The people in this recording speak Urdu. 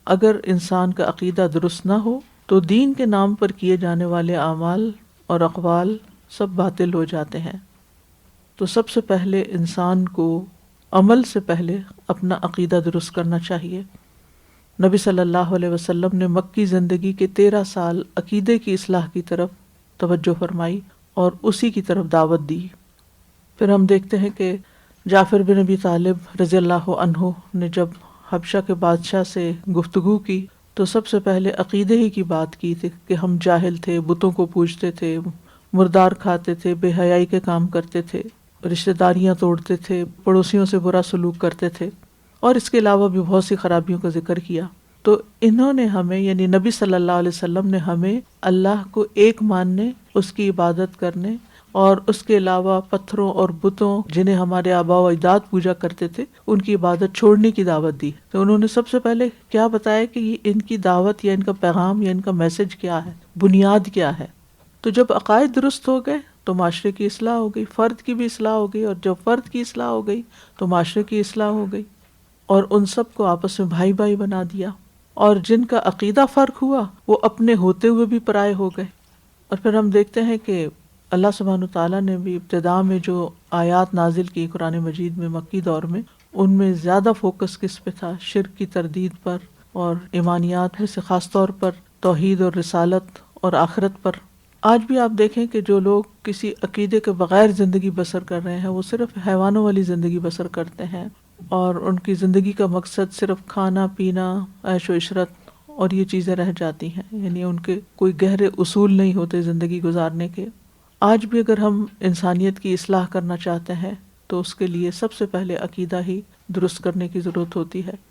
اگر انسان کا عقیدہ درست نہ ہو تو دین کے نام پر کیے جانے والے اعمال اور اقوال سب باطل ہو جاتے ہیں۔ تو سب سے پہلے انسان کو عمل سے پہلے اپنا عقیدہ درست کرنا چاہیے۔ نبی صلی اللہ علیہ وسلم نے مکی زندگی کے 13 سال عقیدے کی اصلاح کی طرف توجہ فرمائی اور اسی کی طرف دعوت دی۔ پھر ہم دیکھتے ہیں کہ جعفر بن ابی طالب رضی اللہ عنہ نے جب حبشہ کے بادشاہ سے گفتگو کی تو سب سے پہلے عقیدے ہی کی بات کی تھی کہ ہم جاہل تھے، بتوں کو پوجتے تھے، مردار کھاتے تھے، بے حیائی کے کام کرتے تھے، رشتہ داریاں توڑتے تھے، پڑوسیوں سے برا سلوک کرتے تھے، اور اس کے علاوہ بھی بہت سی خرابیوں کا ذکر کیا۔ تو انہوں نے ہمیں، یعنی نبی صلی اللہ علیہ وسلم نے ہمیں اللہ کو ایک ماننے، اس کی عبادت کرنے، اور اس کے علاوہ پتھروں اور بتوں جنہیں ہمارے آباء و اجداد پوجا کرتے تھے ان کی عبادت چھوڑنے کی دعوت دی۔ تو انہوں نے سب سے پہلے کیا بتایا کہ یہ ان کی دعوت یا ان کا پیغام یا ان کا میسج کیا ہے، بنیاد کیا ہے۔ تو جب عقائد درست ہو گئے تو معاشرے کی اصلاح ہو گئی، فرد کی بھی اصلاح ہو گئی، اور جب فرد کی اصلاح ہو گئی تو معاشرے کی اصلاح ہو گئی، اور ان سب کو آپس میں بھائی بھائی بنا دیا، اور جن کا عقیدہ فرق ہوا وہ اپنے ہوتے ہوئے بھی پرائے ہو گئے۔ اور پھر ہم دیکھتے ہیں کہ اللہ سبحانہ تعالیٰ نے بھی ابتداء میں جو آیات نازل کی قرآن مجید میں مکی دور میں، ان میں زیادہ فوکس کس پہ تھا؟ شرک کی تردید پر، اور ایمانیات میں سے خاص طور پر توحید اور رسالت اور آخرت پر۔ آج بھی آپ دیکھیں کہ جو لوگ کسی عقیدے کے بغیر زندگی بسر کر رہے ہیں وہ صرف حیوانوں والی زندگی بسر کرتے ہیں، اور ان کی زندگی کا مقصد صرف کھانا پینا، عیش و عشرت اور یہ چیزیں رہ جاتی ہیں، یعنی ان کے کوئی گہرے اصول نہیں ہوتے زندگی گزارنے کے۔ آج بھی اگر ہم انسانیت کی اصلاح کرنا چاہتے ہیں تو اس کے لیے سب سے پہلے عقیدہ ہی درست کرنے کی ضرورت ہوتی ہے۔